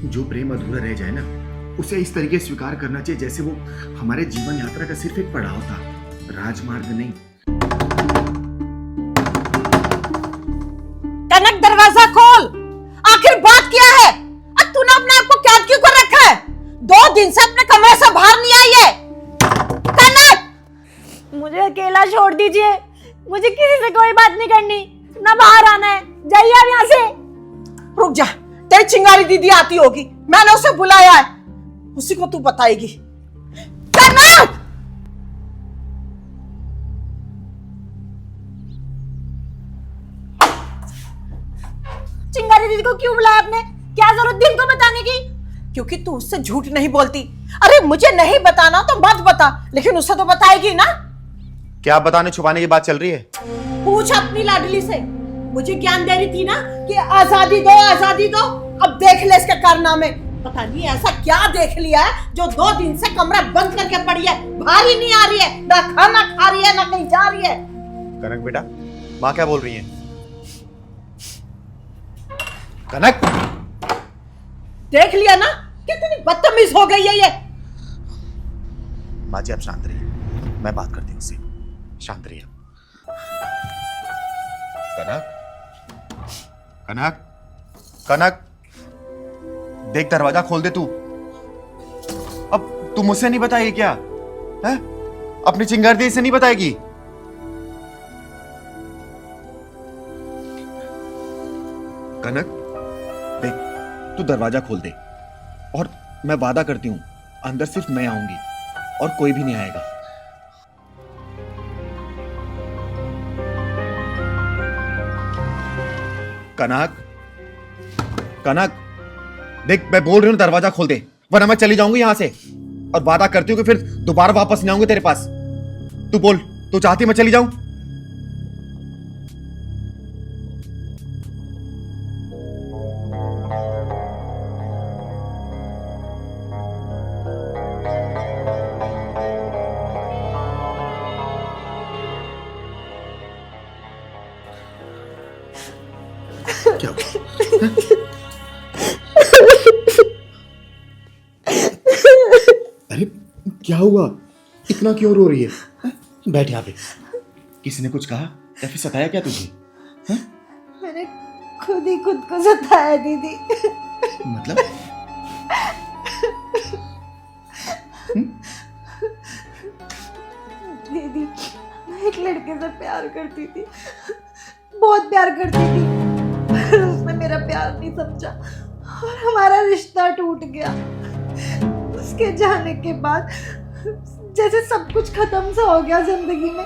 जो प्रेम अधूरा रह जाए ना, उसे इस तरीके स्वीकार करना चाहिए जैसे वो हमारे जीवन यात्रा का सिर्फ एक पड़ाव था, राजमार्ग नहीं। कनक, दरवाजा खोल। आखिर बात क्या है? तूने अपने आप को कैद क्यों कर रखा है? 2 दिन से अपने कमरे से बाहर नहीं आई है। कनक, मुझे अकेला छोड़ दीजिए। मुझे किसी से कोई बात नहीं करनी, ना बाहर आना है। जाइए आप यहाँ से। रुक जा, तेरी चिंगारी दीदी आती होगी, मैंने उसे बुलाया है, उसी को तू बताएगी। कनक! चिंगारी दीदी को क्यों बुलाया आपने? क्या जरूरत थी उनको बताने की? क्योंकि तू उससे झूठ नहीं बोलती। अरे मुझे नहीं बताना तो मत बता, लेकिन उसे तो बताएगी ना। क्या बताने छुपाने की बात चल रही है? पूछ अपनी लाडली से। मुझे ज्ञान दे रही थी ना कि आजादी दो, आजादी दो। अब देख ले इसके कारनामे। पता नहीं ऐसा क्या देख लिया है जो 2 दिन से कमरा बंद करके पड़ी है, बाहर ही नहीं आ रही है, ना खाना खा रही है, ना कहीं जा रही है। कनक बेटा, माँ क्या बोल रही है? कनक, देख लिया ना कितनी बदतमीज हो गई है ये। माँ जी आप शांत रहिए, मैं बात करती हूँ उससे। शांत रहिए। कनक, कनक, कनक, देख दरवाजा खोल दे तू। अब तू मुझसे नहीं बताएगी क्या? है? अपनी चिंगारी से नहीं बताएगी? कनक देख, तू दरवाजा खोल दे और मैं वादा करती हूं अंदर सिर्फ मैं आऊंगी और कोई भी नहीं आएगा। कनक, कनक, देख मैं बोल रही हूं दरवाजा खोल दे, वरना मैं चली जाऊंगी यहां से और वादा करती हूं कि फिर दोबारा वापस नहीं आऊंगी तेरे पास। तू बोल, तू चाहती मैं चली जाऊं? क्या हुआ? अरे क्या हुआ? इतना क्यों रो रही है? बैठ यहाँ पे। किसी ने कुछ कहा या फिर सताया क्या तुझे? मैंने खुद ही खुद को सताया दीदी। मतलब? दीदी, मैं एक लड़के से प्यार करती थी, बहुत प्यार करती थी, पर उसने मेरा प्यार नहीं समझा और हमारा रिश्ता टूट गया। उसके जाने के बाद जैसे सब कुछ खत्म सा हो गया जिंदगी में।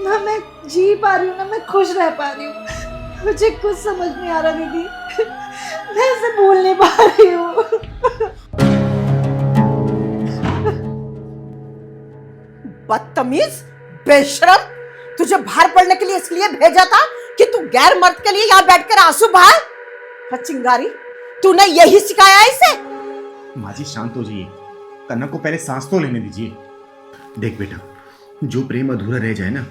ना मैं जी पा रही हूँ, ना मैं खुश रह पा रही हूँ। मुझे कुछ समझ नहीं आ रहा दीदी, मैं इसे भूल नहीं पा रही हूँ। बदतमीज, बेशरम, तुझे बाहर पढ़ने के लिए इसलिए भेजा था कि तू गैर मर्द के लिए यहाँ बैठकर आंसू बहाए। चिंगारी, तूने यही सिखाया है इसे? माँ जी शांत हो जाइए, कनक को पहले सांस तो लेने दीजिए। देख बेटा, जो प्रेम अधूरा रह जाए ना,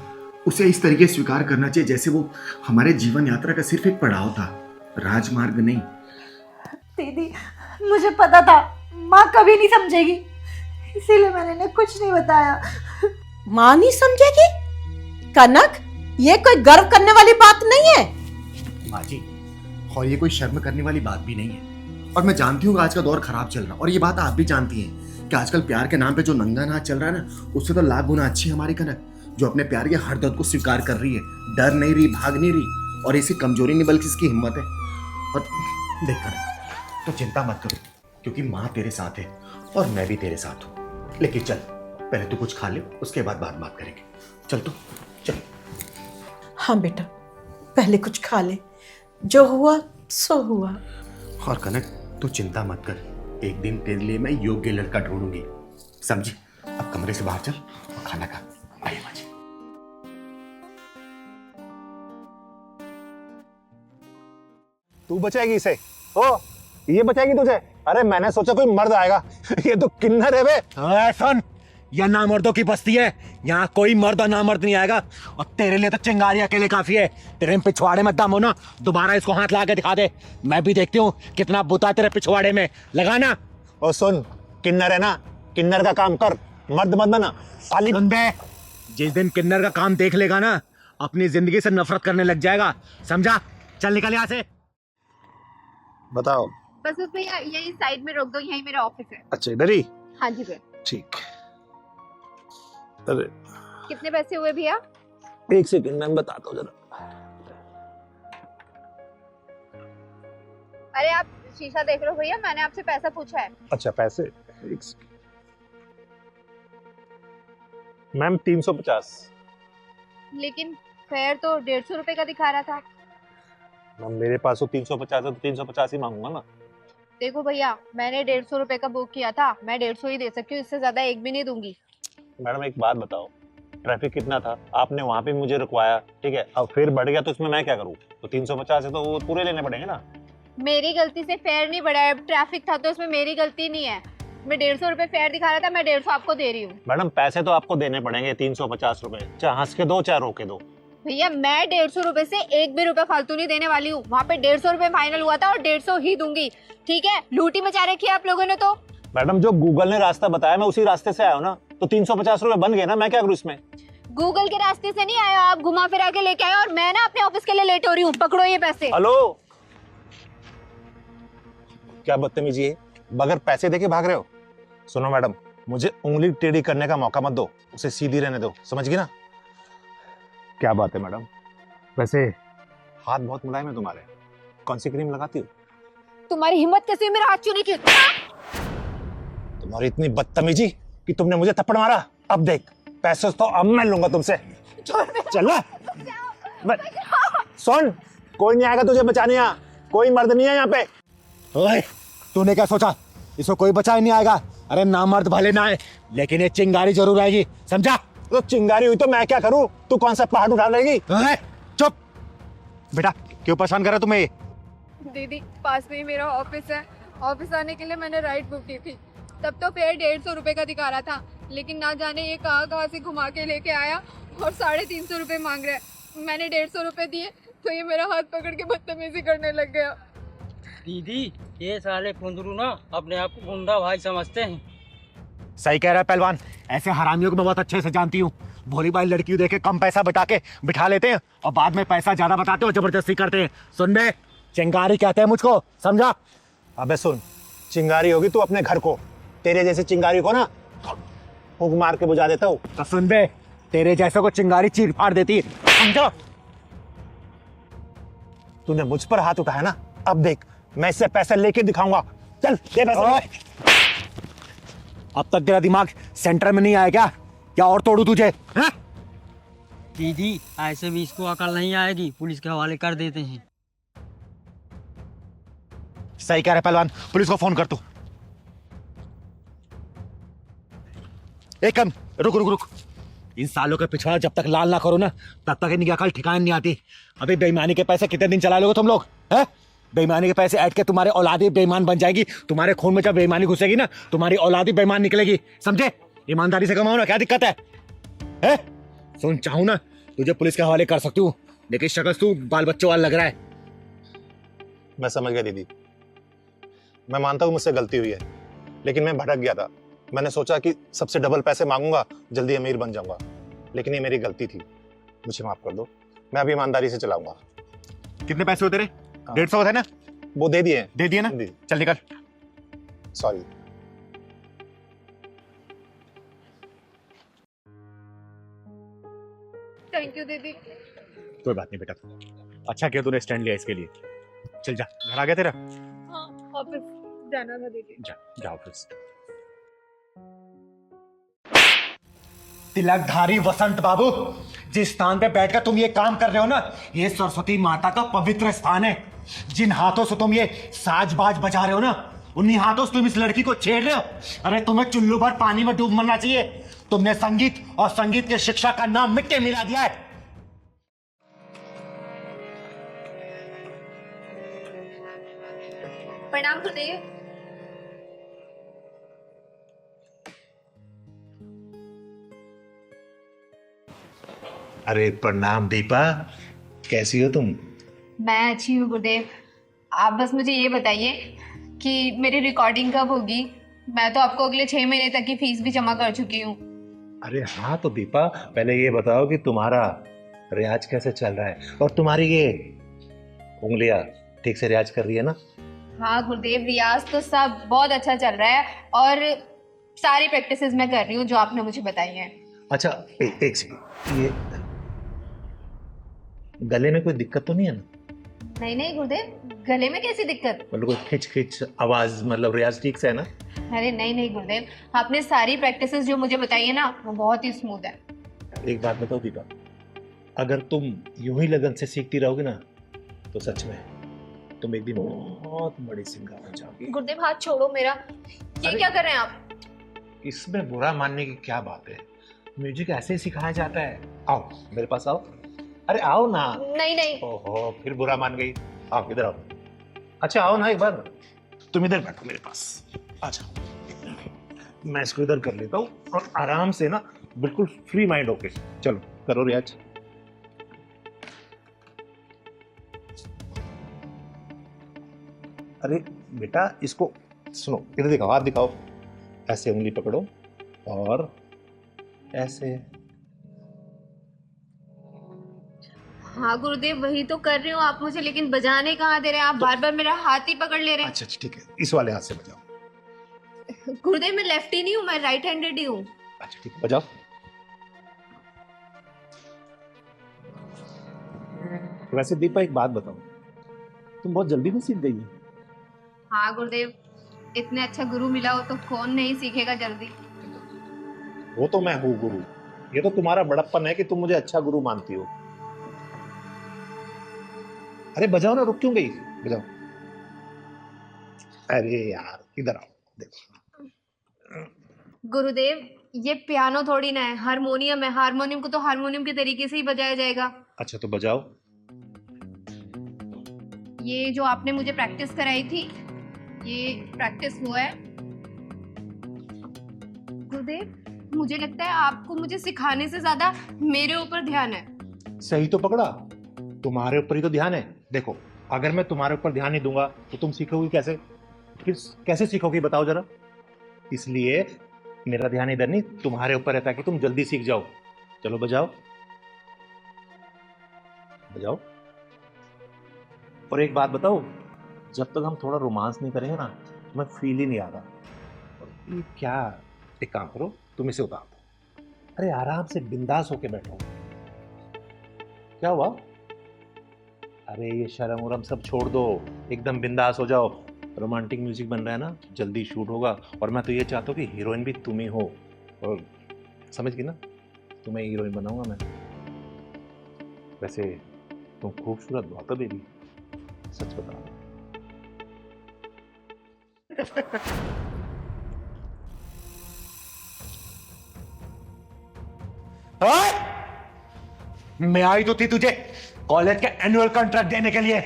उसे इस तरीके स्वीकार करना चाहिए जैसे वो हमारे जीवन यात्रा का सिर्फ एक पड़ाव था, राजमार्ग नहीं। दीदी, मुझे पता था माँ कभी नहीं समझेगी, इसीलिए मैंने इन्हें कुछ नहीं बताया। माँ नहीं समझेगी? कनक, ये कोई गर्व करने वाली बात नहीं है। माँ जी, और ये कोई शर्म करने वाली बात भी नहीं है। और मैं जानती हूँ कि आज का दौर खराब चल रहा है, और ये बात आप भी जानती हैं कि आजकल प्यार के नाम पे जो नंगा नाच चल रहा है ना, उससे तो लाख गुना अच्छी है हमारी कनक, जो अपने प्यार के हर दर्द को स्वीकार कर रही है, डर नहीं रही, भाग नहीं रही, और इसकी कमजोरी नहीं बल्कि इसकी हिम्मत है। और देख कनक, तो चिंता मत करो, क्योंकि माँ तेरे साथ है और मैं भी तेरे साथ हूँ। लेकिन चल, पहले तू कुछ खा ले, उसके बाद बात करेंगे। चल तो चल। हाँ बेटा, पहले कुछ खा ले, जो हुआ सो हुआ। और कनक, तू चिंता मत कर, एक दिन तेरे लिए मैं योग्य लड़का ढूंढूंगी, समझी? अब कमरे से बाहर चल और खाना खा। आइए माँ जी। तू बचाएगी इसे? ओ, ये बचाएगी तुझे? अरे मैंने सोचा कोई मर्द आएगा। ये तो किन्नर है बे। सुन, या नामर्दों की बस्ती है। यहाँ कोई मर्द और नामर्द नहीं आएगा। और तेरे लिए तो चिंगारी अकेले काफी है। तेरे पिछवाड़े में दम हो ना, दोबारा इसको हाथ ला के दिखा दे। मैं भी देखती हूँ कितना बुता है तेरे पिछवाड़े में। लगाना। और सुन, किन्नर है ना, किन्नर का काम कर, मर्द मत बना साली। सुन बे, जिस दिन किन्नर का काम देख लेगा ना, अपनी जिंदगी से नफरत करने लग जाएगा, समझा? चल निकल यहाँ से। बताओ। बस उसमें यही साइड में रोक दो, यही मेरा ऑफिस है। अच्छा, इधर ही? हाँ जी भैया। ठीक। अरे कितने पैसे हुए भैया? एक सेकंड, मैं बताता हूँ जरा। अरे आप शीशा देख रहे हो भैया, मैंने आपसे पैसा पूछा है। अच्छा, पैसे एक सेकंड। मैम 350। लेकिन फेयर तो 150 रुपए का दिखा रहा था। मैम मेरे पास तो 350 है, तो 350 ही मांगूंगा ना। देखो भैया, मैंने 150 रुपए का बुक किया था, मैं 150 ही दे सकती हूँ, इससे ज्यादा एक भी नहीं दूंगी। मैडम एक बात बताओ, ट्रैफिक कितना था, आपने वहां पे मुझे रुकवाया, ठीक है, अब फिर बढ़ गया तो इसमें मैं क्या करूँ? तो 350 है तो वो पूरे लेने पड़ेंगे ना। मेरी गलती से फेयर नहीं बढ़ा है, ट्रैफिक था तो इसमें मेरी गलती नहीं है। मैं 150 रुपए फेयर दिखा रहा था, मैं 150 आपको दे रही हूँ। मैडम पैसे तो आपको देने पड़ेंगे 350 रुपए, चाहे हंस के दो चाहे रो के दो। भैया मैं 150 रुपए से एक भी रुपए फालतू नहीं देने वाली हूँ। वहाँ पे 150 रुपए फाइनल हुआ था और 150 ही दूंगी, ठीक है? लूटी मचा रखी है आप लोगों ने तो। मैडम जो गूगल ने रास्ता बताया मैं उसी रास्ते से आया हूँ ना, तो 350 रुपए बन गए ना, मैं क्या करूँ इसमें? गूगल के रास्ते से नहीं आए हो आप, घुमा फिरा के लेके आए और मैं ना अपने ऑफिस के लिए लेट हो रही हूँ। पकड़ो ये पैसे। हेलो, क्या बदतमीजी है, बगैर पैसे देके भाग रहे हो? सुनो मैडम, मुझे उंगली टेढ़ी करने का मौका मत दो, उसे सीधी रहने दो, समझ गई ना? क्या बात है मैडम, वैसे हाथ बहुत मुलायम है तुम्हारे, कौन सी क्रीम लगाती हो? तुम्हारी हिम्मत कैसे हुई मेरा हाथ छूने की? तुम्हारी इतनी बदतमीजी कि तुमने मुझे थप्पड़ मारा। अब देख, पैसे तो अब मैं लूंगा तुमसे। चल ना। सुन, कोई नहीं आएगा तुझे बचाने, यहाँ कोई मर्द नहीं है यहाँ पे। ओए, तूने क्या सोचा इसको कोई बचा ही नहीं आएगा? अरे नामर्द भले ना आए, लेकिन ये चिंगारी जरूर आएगी, समझा? तो चिंगारी हुई तो मैं क्या करूं? तू कौन सा पहाड़ उठा लेगी? ओए, चुप बेटा, क्यों परेशान कर रहा तुम्हें? दीदी पास में ही मेरा ऑफिस है, ऑफिस आने के लिए मैंने राइड बुक की थी। तब तो फेयर 150 रुपए का दिखा रहा था, लेकिन ना जाने ये कहाँ से घुमा के लेके आया और 350 रुपए मांग रहा है। मैंने 150 रुपए दिए तो ये मेरा हाथ पकड़ के बदतमीजी करने लग गया। दीदी ये साले कुंदरू ना अपने आप को गुंडा भाई समझते हैं। सही कह रहा है पहलवान, ऐसे हरामियों को मैं बहुत अच्छे से जानती हूँ। भोली भाई लड़की देख के कम पैसा बता के बिठा लेते हैं और बाद में पैसा ज्यादा बताते हो, जबरदस्ती करते हैं। सुन बे, चिंगारी कहते हैं मुझको, समझा? अबे सुन, चिंगारी होगी तू अपने घर को, तेरे जैसे चिंगारी को ना फूंक मार के बुझा देता हूँ। तो सुन बे, तेरे जैसे को चिंगारी चीर फाड़ देती है, समझा? तूने मुझ पर हाथ उठाया ना, अब देख मैं इससे पैसे लेके दिखाऊंगा। चल दे पैसे। अब तक तेरा दिमाग सेंटर में नहीं आया क्या? क्या और तोड़ू तुझे? हैं? दीदी ऐसे भी इसको अकल नहीं आएगी, पुलिस के हवाले कर देते हैं। सही कह रहे पहलवान, पुलिस को फोन कर तू। एक कम, रुक रुक रुक। इन सालों के पिछवाड़ा जब तक लाल ना करो ना, तब तक इनकी अकल ठिकाने नहीं आती। अभी बेईमानी के पैसे कितने दिन चला लोगे तुम लोग? हैं? बेईमानी के पैसे ऐड के तुम्हारे औलादी बेईमान बन जाएगी। तुम्हारे खून में जब बेईमानी घुसेगी ना, तुम्हारी औलादी बेईमान निकलेगी, समझे? ईमानदारी से कमाओ ना, क्या दिक्कत है? हैं? सुन, चाहूं ना तुझे पुलिस के हवाले कर सकती हूँ, लेकिन शक्ल तू बाल बच्चों वाला लग रहा है। मैं समझ गया दीदी, मैं मानता हूँ मुझसे गलती हुई है, लेकिन मैं भटक गया था। मैंने सोचा कि सबसे डबल पैसे मांगूंगा, जल्दी अमीर बन जाऊंगा, लेकिन ये मेरी गलती थी, मुझे माफ कर दो। मैं अभी ईमानदारी से चलाऊंगा। कितने पैसे होते रहे? 150 है ना? वो दे दिए। दे दिए ना? चल निकल। सॉरी। थैंक यू दीदी। कोई बात नहीं बेटा, अच्छा किया तूने स्टैंड लिया इसके लिए। चल जा, घर आ गया तेरा? हाँ, ऑफिस जाना था दीदी। जा ऑफिस। तिलकधारी वसंत बाबू, जिस स्थान पे बैठकर तुम ये काम कर रहे हो ना, ये सरस्वती माता का पवित्र स्थान है। जिन हाथों से तुम ये साज-बाज बजा रहे हो ना, उन्हीं हाथों से तुम इस लड़की को छेड़ रहे हो। अरे तुम्हें चुल्लू भर पानी में डूब मरना चाहिए। तुमने संगीत और संगीत की शिक्षा का नाम मिट्टी मिला दिया है। प्रणाम गुरुदेव। अरे प्रणाम दीपा, कैसी हो तुम? मैं अच्छी हूँ गुरुदेव। आप बस मुझे ये बताइए कि मेरी रिकॉर्डिंग कब होगी। मैं तो आपको अगले 6 महीने तक की फीस भी जमा कर चुकी हूँ। अरे हाँ तो दीपा, पहले ये बताओ कि तुम्हारा रियाज कैसे चल रहा है और तुम्हारी ये उंगलियां ठीक से रियाज कर रही है ना? हाँ गुरुदेव, रियाज तो सब बहुत अच्छा चल रहा है और सारी प्रैक्टिसेस मैं कर रही हूँ जो आपने मुझे बताई हैं। अच्छा एक सेकंड, ये गले में कोई दिक्कत तो नहीं है ना? नहीं नहीं गुरुदेव, गले में कैसी दिक्कत? मतलब कोई खिंच खिंच आवाज, मतलब रियाज ठीक से है ना? अरे नहीं नहीं गुरुदेव, आपने सारी प्रैक्टिसेस जो मुझे बताई है ना वो बहुत ही स्मूथ है। एक बात बताओ दीपा, अगर तुम यूं ही लगन से सीखती रहोगी ना तो सच में तुम एक दिन बहुत बड़ी सिंगर बन जाओगी। गुरुदेव हाथ छोड़ो मेरा, ये अरे- क्या कर रहे हैं आप? इसमें बुरा मानने की क्या बात है, म्यूजिक ऐसे ही सिखाया जाता है। आओ मेरे पास आओ, अरे आओ ना। नहीं नहीं। ओहो फिर बुरा मान गई, आओ इधर आओ। अच्छा आओ ना एक बार, तुम इधर बैठो मेरे पास, आ जाओ। मैं इसको इधर कर लेता हूँ और आराम से ना बिल्कुल फ्री माइंड होके चलो करो रियाज। अरे बेटा इसको सुनो, इधर दिखाओ, हाथ दिखाओ, ऐसे उंगली पकड़ो और ऐसे। हाँ गुरुदेव वही तो कर रही हूँ, आप मुझे लेकिन बजाने कहाँ दे रहे हैं? आप बार बार मेरा हाथ ही पकड़ ले रहे हैं। अच्छा ठीक है, इस वाले हाथ से बजाओ। गुरुदेव मैं लेफ्टी नहीं हूँ, मैं राइट हैंडेड ही हूँ। अच्छा ठीक है, बजाओ। वैसे दीपा एक बात बताओ, तुम बहुत जल्दी में सीख गई हो। हाँ गुरुदेव, इतने अच्छा गुरु मिला हो तो कौन नहीं सीखेगा जल्दी। वो तो मैं हूँ गुरु, ये तो तुम्हारा बड़प्पन है कि तुम मुझे अच्छा गुरु मानती हो। अरे बजाओ ना, रुक क्यों गई, बजाओ। अरे यार इधर आओ, देखो। गुरुदेव ये पियानो थोड़ी ना है, हारमोनियम है। हारमोनियम को तो हारमोनियम के तरीके से ही बजाया जाएगा। अच्छा तो बजाओ। ये जो आपने मुझे प्रैक्टिस कराई थी, ये प्रैक्टिस हुआ है। गुरुदेव मुझे लगता है आपको मुझे सिखाने से ज्यादा मेरे ऊपर ध्यान है। सही तो पकड़ा, तुम्हारे ऊपर ही तो ध्यान है। देखो अगर मैं तुम्हारे ऊपर ध्यान नहीं दूंगा तो तुम सीखोगी कैसे? फिर कैसे सीखोगी बताओ जरा। इसलिए मेरा ध्यान इधर नहीं, तुम्हारे ऊपर रहता है कि तुम जल्दी सीख जाओ। चलो बजाओ बजाओ। और एक बात बताओ, जब तक हम थोड़ा रोमांस नहीं करेंगे ना तो मैं फील ही नहीं आ रहा। ये क्या, एक काम करो, तुम इसे उतार दो। अरे आराम से बिंदास होके बैठो। क्या हुआ? अरे ये शर्म उरम सब छोड़ दो, एकदम बिंदास हो जाओ। रोमांटिक म्यूजिक बन रहा है ना, जल्दी शूट होगा। और मैं तो ये चाहता हूँ कि हीरोइन भी तुम ही हो। और समझ गई ना, तुम्हें हीरोइन बनाऊंगा मैं। वैसे तुम खूबसूरत बहुत हो बेबी, सच बता। मैं आई तो थी तुझे कॉलेज के एनुअल कॉन्ट्रैक्ट देने के लिए,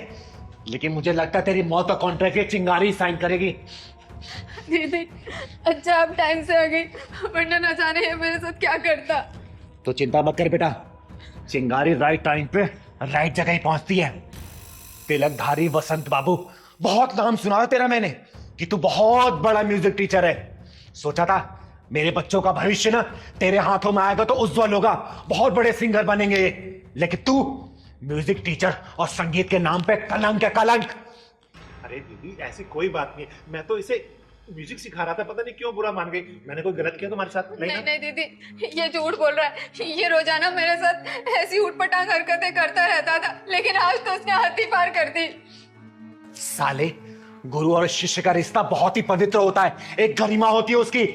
लेकिन मुझे लगता है तेरी मौत का कॉन्ट्रैक्ट ये चिंगारी साइन करेगी। दीदी अच्छा आप टाइम से आ गई, वरना न जाने ये मेरे साथ क्या करता। तो चिंता मत कर बेटा, चिंगारी राइट टाइम पे राइट जगह ही पहुंचती है। तिलकधारी वसंत बाबू, बहुत नाम सुना है तेरा मैंने कि तू बहुत बड़ा म्यूजिक टीचर है। सोचा था मेरे बच्चों का भविष्य ना तेरे हाथों में आएगा तो उज्जवल होगा, बहुत बड़े सिंगर बनेंगे ये। लेकिन तू म्यूजिक टीचर और संगीत के नाम पे कलंक है, कलंक। अरे दीदी ऐसी कोई बात नहीं, मैं तो इसे म्यूजिक सिखा रहा था, पता नहीं क्यों बुरा मान गई। मैंने कोई गलत किया तुम्हारे साथ? नहीं नहीं दीदी, ये झूठ बोल रहा है। ये रोजाना मेरे साथ ऐसी उठपटांग हरकतें करता रहता था, लेकिन आज तो उसने हद ही पार कर दी। साले, गुरु और शिष्य का रिश्ता बहुत ही पवित्र होता है, एक गरिमा होती है उसकी।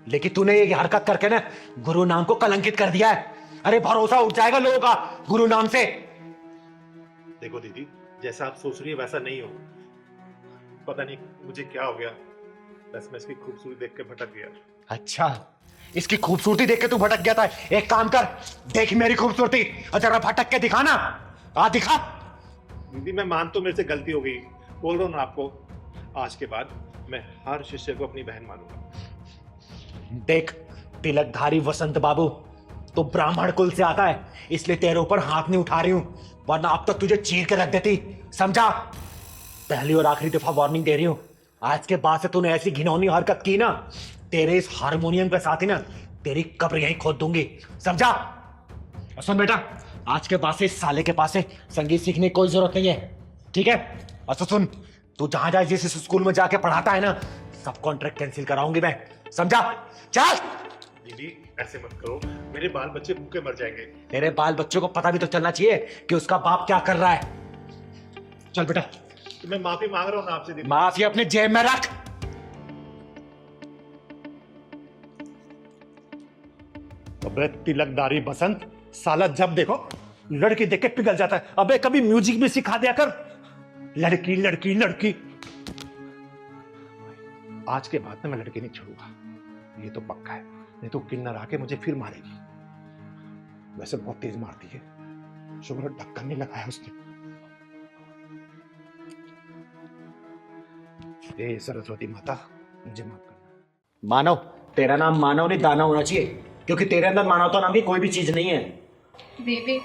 लेकिन तूने ये हरकत करके ना गुरु नाम को कलंकित कर दिया है। अरे भरोसा उठ जाएगा लोगों का गुरु नाम से। देखो दीदी, जैसा आप सोच रही है वैसा नहीं हो। पता नहीं मुझे क्या हो गया, बस मैं इसकी खूबसूरती देख के भटक गया। अच्छा, इसकी खूबसूरती देख के तू भटक गया था। एक काम कर, देख मेरी खूबसूरती और जरा भटक के दिखा ना। आ दिखा। दीदी मैं मान तो मेरे से गलती हो गई, बोल रहा हूँ ना आपको, आज के बाद मैं हर शिष्य को अपनी बहन मानूंगा। देख तिलकधारी वसंत बाबू, तो ब्राह्मण कुल से आता है, इसलिए तेरे ऊपर हाथ नहीं उठा रही हूं, वरना अब तक तुझे चीर के रख देती। समझा? पहली और आखिरी दफा वार्निंग दे रही हूं, आज के बाद से तूने ऐसी घिनौनी हरकत की ना, तेरे इस हारमोनियम के साथ ही ना तेरी कब्र यहीं खोद दूंगी। समझा? और सुन बेटा, आज के बाद से इस साले के पास से संगीत सीखने की कोई जरूरत नहीं है, ठीक है? और तो सुन, तू जहां जाए जिस स्कूल में जाके पढ़ाता है ना, सब कॉन्ट्रैक्ट कैंसिल कराऊंगी मैं। समझा? चल। दीदी ऐसे मत करो, मेरे बाल बच्चे भूखे मर जाएंगे। तेरे बाल बच्चों को पता भी तो चलना चाहिए कि उसका बाप क्या कर रहा है। चल बेटा। तो मैं माफी मांग रहा हूँ ना आपसे दीदी। माफी अपने जेब में रख। अबे तिलकदारी बसंत, साला जब देखो लड़की देख के पिघल जाता है। अबे कभी म्यूजिक भी सिखा दिया कर। लड़की लड़की लड़की। आज के बाद में मैं लड़की नहीं छोड़ूंगा, ये तो पक्का है, नहीं तो किन्नर आके मुझे फिर मारेगी। वैसे बहुत तेज मारती है, शुक्र है ढक्कन नहीं लगाया उसने। हे सरस्वती माता, मुझे माफ करना। मानव, तेरा नाम मानव नहीं दाना होना चाहिए, क्योंकि तेरे अंदर मानवता नाम की कोई भी चीज नहीं है। दीदी,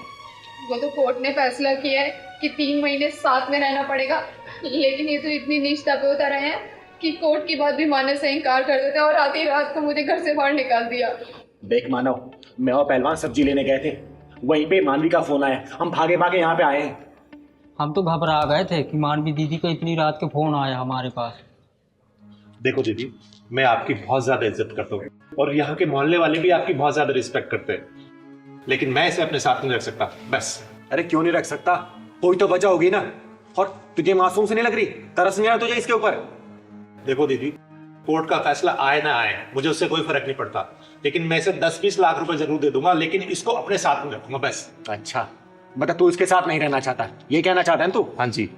वो तो कोर्ट ने फैसला किया है कि 3 महीने साथ में रहना पड़ेगा, लेकिन ये तो इतनी नीचता पे उतर रहे हैं कि कोर्ट की बात भी मानने से इनकार कर देते और आधी रात को मुझे घर से बाहर निकाल दिया। देख मानव, मैं और पहलवान सब्जी लेने गए थे, वहीं पे मानवी का फोन आया, हम भागे भागे यहाँ पे आए हैं। हम तो घबरा गए थे कि मानवी दीदी का इतनी रात के फोन आया हमारे पास। देखो दीदी, मैं आपकी बहुत ज्यादा इज्जत करता हूँ और यहाँ के मोहल्ले वाले भी आपकी बहुत ज्यादा रिस्पेक्ट करते हैं, लेकिन मैं इसे अपने साथ नहीं रख सकता बस। अरे क्यों नहीं रख सकता? कोई तो वजह होगी ना। और तुझे मासूम से नहीं लग रही? तरस नहीं आया तुझे इसके ऊपर? देखो दीदी, कोर्ट का फैसला आए ना आए मुझे उससे कोई फर्क नहीं पड़ता, लेकिन मैं इसे 10-20 लाख रुपए जरूर दे दूंगा, लेकिन इसको अपने साथ में रखूंगा बस। अच्छा, बता तू इसके साथ नहीं रहना चाहता, ये कहना चाहता है तू? हाँ जी।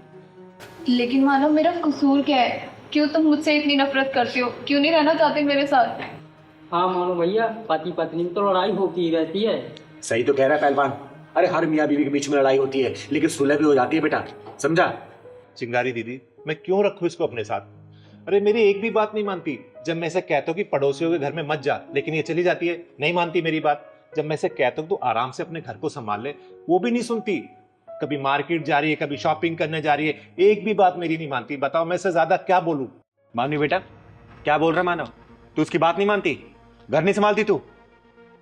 लेकिन मानो मेरा कसूर क्या है? क्यों तुम मुझसे इतनी नफरत करते हो? क्यों नहीं रहना चाहते मेरे साथ? हाँ मानो भैया, पति पत्नी में तो लड़ाई होती ही रहती है। सही तो कह रहा है पहलवान। अरे हर मियाँ बीवी के बीच में लड़ाई होती है, लेकिन सुलह भी हो जाती है बेटा। समझा? चिंगारी दीदी, मैं क्यों रखूं इसको अपने साथ? अरे मेरी एक भी बात नहीं मानती। जब मैं इसे कहता हूँ कि पड़ोसियों के घर में मत जा, लेकिन ये चली जाती है, नहीं मानती मेरी बात। जब मैं इसे कहता हूँ तो आराम से अपने घर को संभाल ले, वो भी नहीं सुनती। कभी मार्केट जा रही है, कभी शॉपिंग करने जा रही है, एक भी बात मेरी नहीं मानती। बताओ मैं इससे ज्यादा क्या बोलूं? मानवी बेटा, क्या बोल रहा मानव? तू उसकी बात नहीं मानती? घर नहीं संभालती तू?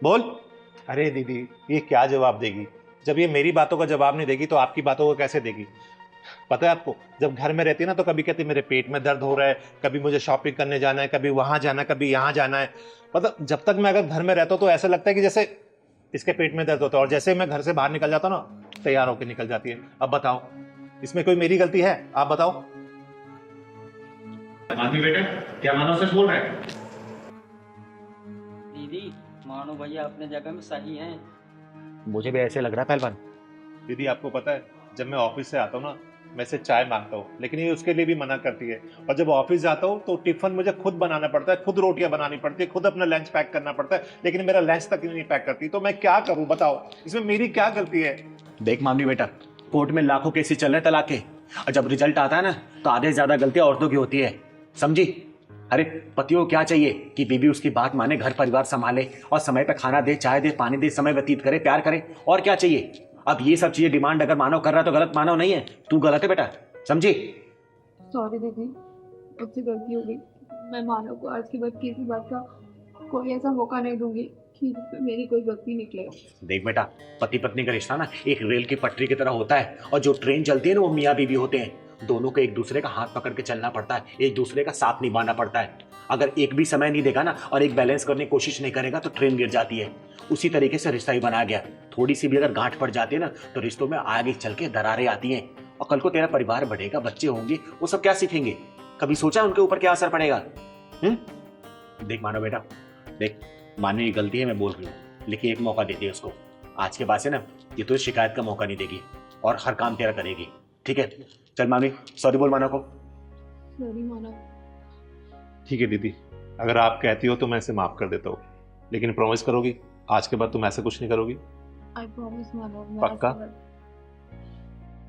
बोल। अरे दीदी, ये क्या जवाब देगी? जब ये मेरी बातों का जवाब नहीं देगी तो आपकी बातों को कैसे देगी? पता है आपको, जब घर में रहती है ना तो कभी कहती मेरे पेट में दर्द हो रहा है, कभी मुझे शॉपिंग करने जाना है, कभी वहां जाना है, कभी यहाँ जाना है। मतलब जब तक मैं अगर घर में रहता हूँ तो ऐसा लगता है कि जैसे इसके पेट में दर्द होता है, और जैसे मैं घर से बाहर निकल जाता हूँ ना, तैयार होकर निकल जाती है। अब बताओ, इसमें कोई मेरी गलती है? आप बताओ। मानवी बेटा, क्या मानव सच बोल रहा है? दीदी, मानो भैया अपने जगह में सही हैं। मुझे भी ऐसे लग रहा है पहलवान। दीदी आपको पता है, जब मैं ऑफिस से आता हूँ ना, मैं इसे चाय मांगता हूँ, लेकिन ये उसके लिए भी मना करती है। और जब ऑफिस जाता हूँ तो टिफिन मुझे खुद बनाना पड़ता है, खुद रोटियां बनानी पड़ती है, खुद अपना लंच पैक करना पड़ता है, लेकिन मेरा लंच तक नहीं पैक करती। तो मैं क्या करूँ बताओ, इसमें मेरी क्या गलती है? देख मानवी बेटा, कोर्ट में लाखों केसेस चल रहे हैं तलाक के, और जब रिजल्ट आता है ना तो आधे से ज्यादा गलतियां औरतों की होती है। समझी? अरे पतियों को क्या चाहिए कि बीवी उसकी बात माने, घर परिवार संभाले और समय पे खाना दे, चाय दे, पानी दे, समय व्यतीत करे, प्यार करे, और क्या चाहिए? अब ये सब चीजें डिमांड अगर मानव कर रहा है तो गलत मानव नहीं है, तू गलत है बेटा। समझी? सॉरी दीदी, मुझसे गलती हो गई। मैं मानव को आज के बाद किसी बात का कोई ऐसा मौका नहीं दूंगी कि मेरी कोई गलती निकले। देख बेटा, पति पत्नी का रिश्ता ना एक रेल की पटरी की तरह होता है, और जो ट्रेन चलती है ना वो मियाँ बीवी होते हैं। दोनों को एक दूसरे का हाथ पकड़ के चलना पड़ता है, एक दूसरे का साथ निभाना पड़ता है। अगर एक भी समय नहीं देगा ना और एक बैलेंस करने की कोशिश नहीं करेगा तो ट्रेन गिर जाती है। उसी तरीके से रिश्ता ही बनाया गया। थोड़ी सी भी अगर गांठ पड़ जाती है ना तो रिश्तों में आगे चल के दरारें आती हैं, और कल को तेरा परिवार बढ़ेगा, बच्चे होंगे, वो सब क्या सीखेंगे? कभी सोचा उनके ऊपर क्या असर पड़ेगा? देख मानो बेटा, देख मानने की गलती है, मैं बोल रही हूँ, लेकिन एक मौका देती है उसको। आज के बाद से ना ये तो शिकायत का मौका नहीं देगी और हर काम तेरा करेगी, ठीक है? चल मामी, सॉरी बोल मानो को। सॉरी मानव। ठीक है दीदी, अगर आप कहती हो तो मैं इसे माफ कर देता हूँ, लेकिन प्रॉमिस करोगी आज के बाद तुम ऐसा कुछ नहीं करोगी? आई प्रॉमिस मानव। पक्का?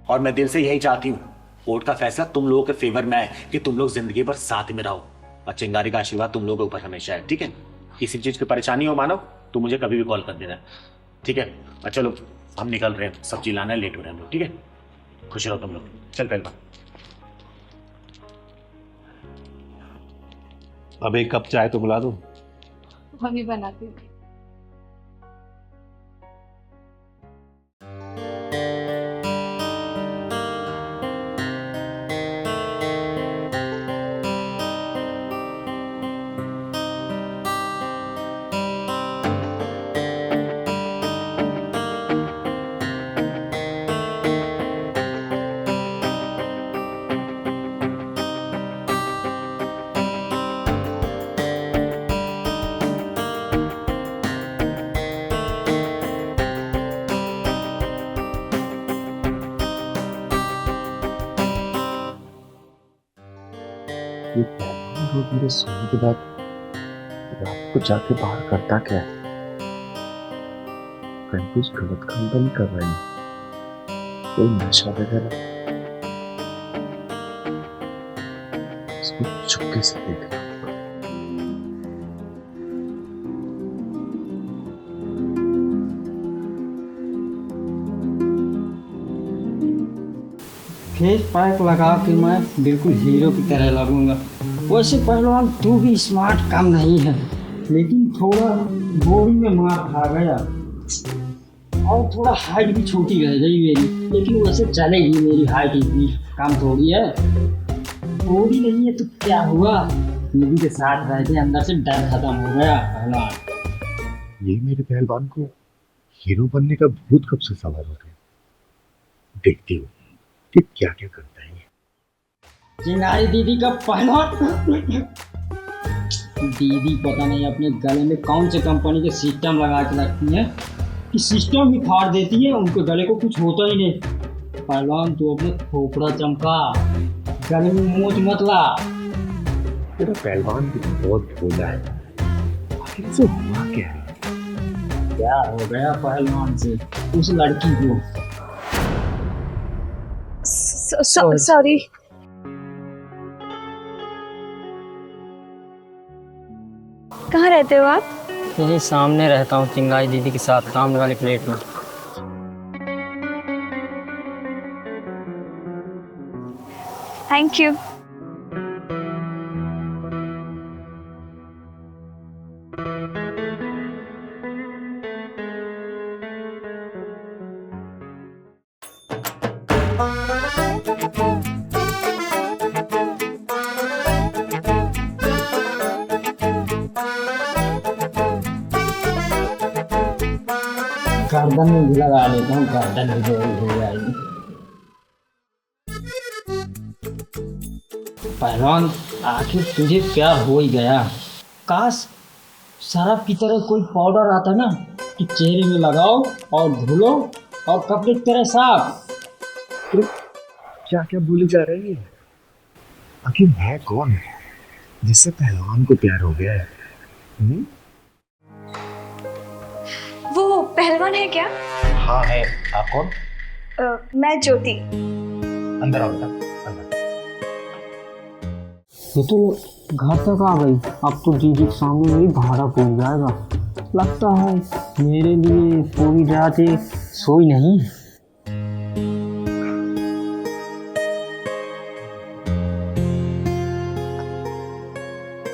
और मैं दिल से यही चाहती हूँ, कोर्ट का फैसला तुम लोगों के फेवर में है कि तुम लोग जिंदगी भर साथ में रहो, और चिंगारी का आशीर्वाद तुम लोगों के ऊपर हमेशा है, ठीक है? किसी चीज की परेशानी हो मानव, तू मुझे कभी भी कॉल कर देना। ठीक है? और चलो हम निकल रहे हैं, सब्जी लाना है, लेट हो रहे हैं हम लोग, ठीक है? खुश रहो तुम लोग। चल पहलवान। अब एक कप चाय तो बुला दो। मम्मी बनाती थी। ये पहलवान रोज मेरे सोने के बाद रात को जाके बाहर करता क्या है? कहीं कुछ गलत काम तो नहीं कर रहा है? कोई नशा वगैरह? इसको चुपके से देखना। फेस पैक लगा के मैं बिल्कुल हीरो की तरह लगूंगा। वैसे पहलवान तू भी स्मार्ट काम नहीं है, लेकिन थोड़ा बॉडी में मार खा गया और थोड़ा हाइट भी छोटी रह गई मेरी, लेकिन वैसे चलेगी, मेरी हाइट इतनी कम थोड़ी है। बॉडी नहीं है तो क्या हुआ, दीदी के साथ रहते अंदर से डर खत्म हो गया पहलवान। ये मेरे पहलवान को हीरो बनने का भूत कब से सवार हो गया। देखती हूँ कि क्या क्या करता है ये। चिंगारी दीदी का पहलवान। दीदी पता नहीं अपने गले में कौन से कंपनी के सिस्टम लगा के रखती है कि सिस्टम ही फाड़ देती है, उनके गले को कुछ होता ही नहीं। पहलवान तू अपने खोपड़ा चमका, गले में मोच मत ला। तेरा पहलवान भी बहुत भोला है, आखिर से हुआ क्या है? क्या हो गया पहलवान से उस लड़की को? सॉरी। कहाँ रहते हो आप? यही सामने रहता हूँ चिंगारी दीदी के साथ, सामने वाले प्लेट में। Thank you. गर्दन में भी लगा लेता हूँ, गर्दन भी हो जाएगी। पहलवान आखिर तुझे प्यार हो ही गया। काश शराब की तरह कोई पाउडर आता ना कि चेहरे में लगाओ और धुलो और कपड़े की तरह साफ। क्या क्या बोली जा रही है? आखिर है कौन जिससे पहलवान को प्यार हो गया है? वो पहलवान है क्या? हाँ है। आप कौन? मैं ज्योति। अंदर आओ बेटा, अंदर। ये तो घर तक आ गई, अब तो दीदी के सामने मेरी भाड़ा पड़ जाएगा। लगता है मेरे लिए पूरी रात सोई नहीं।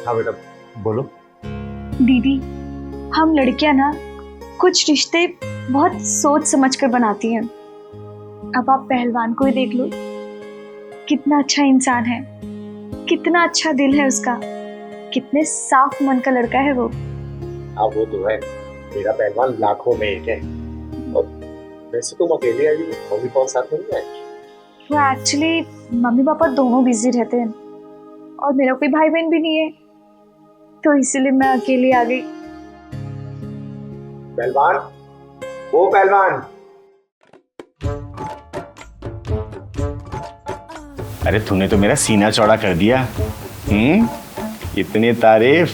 हाँ बेटा बोलो। दीदी, हम लड़कियां ना कुछ रिश्ते बहुत सोच समझ कर बनाती हैं। अब आप पहलवान को ही देख लो, कितना अच्छा इंसान है, कितना अच्छा दिल है उसका, कितने साफ मन का लड़का है वो। हाँ वो तो है, मेरा पहलवान लाखों में एक है। और वैसे तुम अकेले आई हो, मम्मी पापा साथ नहीं है? वो एक्चुअली मम्मी पापा दोनों बिजी रहते हैं और मेरा कोई भाई बहन भी नहीं है, तो इसीलिए मैं अकेली आ गई। पहलवान, वो पहलवान। अरे तूने तो मेरा सीना चौड़ा कर दिया। इतनी तारीफ,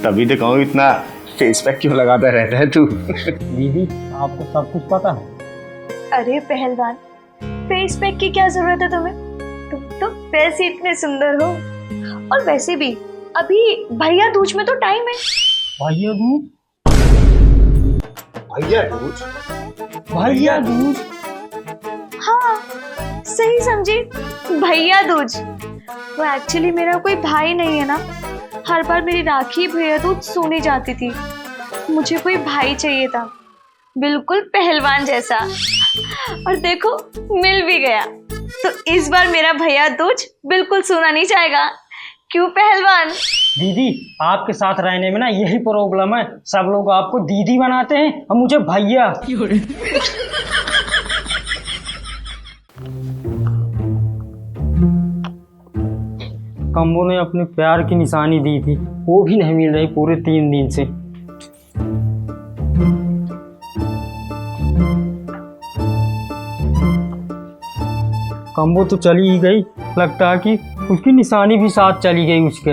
तभी तो कहूँ इतना फेस पैक क्यों लगाता रहता है तू? दीदी आपको सब कुछ पता है? अरे पहलवान, फेस पैक की क्या जरूरत है तुम्हें? तुम तो वैसे इतने सुंदर हो। और वैसे भी अभी भैया दूज में तो टाइम है। भैया दूज? भैया दूज। भैया दूज? हाँ सही समझी, भैया दूज। वो एक्चुअली मेरा कोई भाई नहीं है ना, हर बार मेरी राखी भैया दूज सुनी जाती थी। मुझे कोई भाई चाहिए था, बिल्कुल पहलवान जैसा, और देखो मिल भी गया। तो इस बार मेरा भैया दूज बिल्कुल सुना नहीं जाएगा, क्यों पहलवान? दीदी आपके साथ रहने में ना यही प्रॉब्लम है, सब लोग आपको दीदी बनाते हैं और मुझे भैया। कम्बो ने अपने प्यार की निशानी दी थी, वो भी नहीं मिल रही पूरे 3 दिन से। कम्बो तो चली ही गई, लगता है कि उसकी निशानी भी साथ चली गई उसके।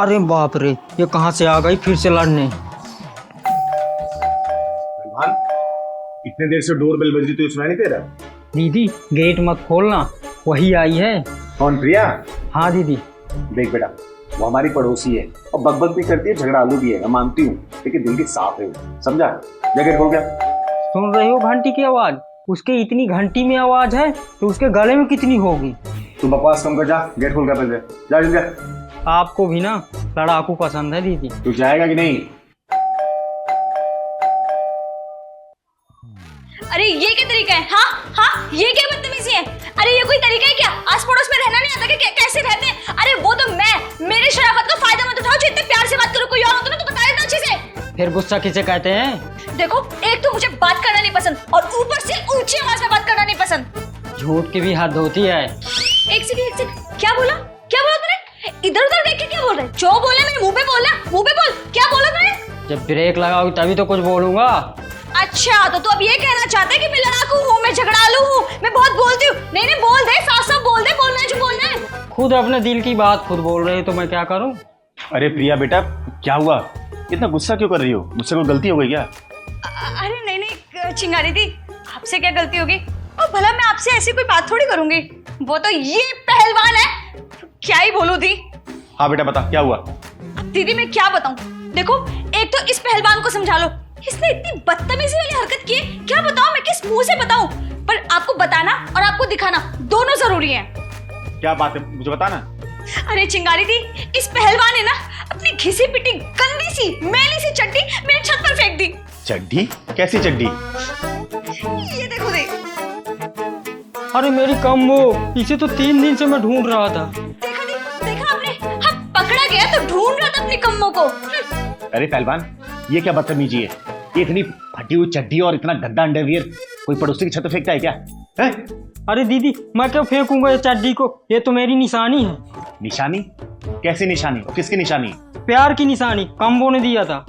अरे बाप रे, ये कहाँ से आ गई फिर से लड़ने। भान, इतने देर से डोर बेल बज रही तो सुनाई नहीं दे रहा? दीदी गेट मत खोलना, वही आई है। कौन, प्रिया? हाँ दीदी। देख बेटा, वो हमारी पड़ोसी है और बकबक भी करती है, झगड़ालू भी है, मैं मानती हूँ, लेकिन दिल की साफ है वो, समझा? जगह खोल गया। सुन रहे हो घंटी की आवाज? उसके इतनी घंटी में आवाज है तो उसके गले में कितनी होगी। तू बकवास कम कर, जा गेट खोल गया, पहले जा जल्दी जा। आपको भी ना लड़ाकू पसंद है दीदी। तू जाएगा कि नहीं? अरे ये क्या तरीका है? हाँ हाँ, ये क्या बदतमीजी है? अरे ये कोई तरीका है क्या? आस पड़ोस में रहना नहीं आता कि कैसे रहते हैं? अरे वो तो मेरे शराफत का फायदा मत उठाओ, जितने प्यार से बात करो, कोई और होता ना तो बता देना अच्छे से। फिर गुस्सा किसे कहते हैं? देखो, एक तो मुझे बात करना नहीं पसंद और ऊपर से ऊंची आवाज में बात करना नहीं पसंद। झूठ की भी हद होती है। एक सेकंड, क्या बोला? क्या बोला तूने? इधर उधर देख के क्या बोल रहे? जो बोले मेरे मुंह पे बोलना, मुंह पे बोल। क्या बोला तूने? जब ब्रेक लगाओगी तभी तो कुछ बोलूंगा। अच्छा, तो तू अब ये कहना चाहता है कि मैं लड़ाकू हूँ, मैं झगड़ालू हूँ, मैं बहुत बोलती हूँ? नहीं नहीं, बोल दे, साफ साफ बोल दे, बोलना है जो बोलना है। खुद अपने दिल की बात खुद बोल रहे हो तो मैं क्या करूँ? अरे प्रिया बेटा, क्या हुआ? इतना गुस्सा क्यों कर रही हो? मुझसे कोई गलती हो गई क्या? अरे नहीं नहीं चिंगारी दी, आपसे क्या गलती होगी? और भला मैं आपसे ऐसी कोई बात थोड़ी करूंगी, वो तो ये पहलवान है, क्या ही बोलूं दी। हाँ बेटा बता, क्या हुआ? दीदी मैं क्या बताऊं? देखो, एक तो इस पहलवान को समझा लो, इसने इतनी बदतमीजी वाली हरकत की है, क्या बताऊं मैं, किस मुंह से बताऊं? पर आपको बताना और आपको दिखाना दोनों जरूरी है। क्या बात है, मुझे बताना। अरे चिंगारी दी, इस पहलवान ने ना अपनी घिसी पिटी गंदी सी मैली सी चड्डी मेरे छत पर फेंक दी। चड्डी? कैसी चड्डी? ये देखो देख। अरे मेरी कम्बो, इसे तो 3 दिन से मैं ढूंढ रहा था। देखा आपने? हाँ, पकड़ा गया तो ढूंढ रहा था अपनी कम्मो को। अरे पहलवान, ये क्या बदतमीजी है? ये इतनी फटी हुई चड्डी और इतना गंदा अंडरवियर कोई पड़ोसी की छत पे फेंकता है क्या? है? अरे दीदी मैं क्यों फेंकूंगा ये चड्डी को, ये तो मेरी निशानी है। निशानी? कैसी निशानी? किसकी निशानी? प्यार की निशानी, कम्बो ने दिया था।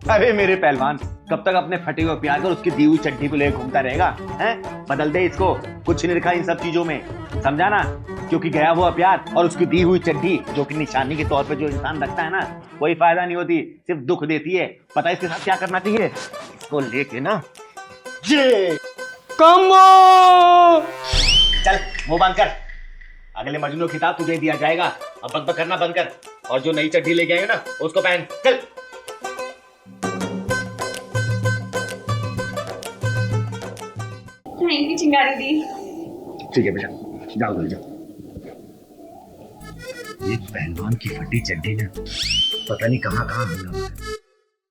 अरे मेरे पहलवान, कब तक अपने फटे हुए प्यार को उसकी दी हुई चड्डी को लेकर घूमता रहेगा? हैं? बदल दे इसको, कुछ नहीं लिखा इन सब चीजों में, समझा ना? क्योंकि गया हुआ प्यार और उसकी दी हुई चड्डी जो कि निशानी के तौर पे जो इंसान रखता है ना, कोई फायदा नहीं होती, सिर्फ दुख देती है। पता है इसके साथ क्या करना चाहिए? इसको लेके ना ये कम्बो, चल मुंह बंद कर, अगले मजनू खिताब तुझे दिया जाएगा। अब बकबक करना बंद कर और जो नई चड्डी लेके आए ना उसको पहन, चल। थैंक यू चिंगारी दी। ठीक है बेटा, जाओ घर जाओ। ये पहलवान की फटी चड्डी ना पता नहीं कहाँ कहाँ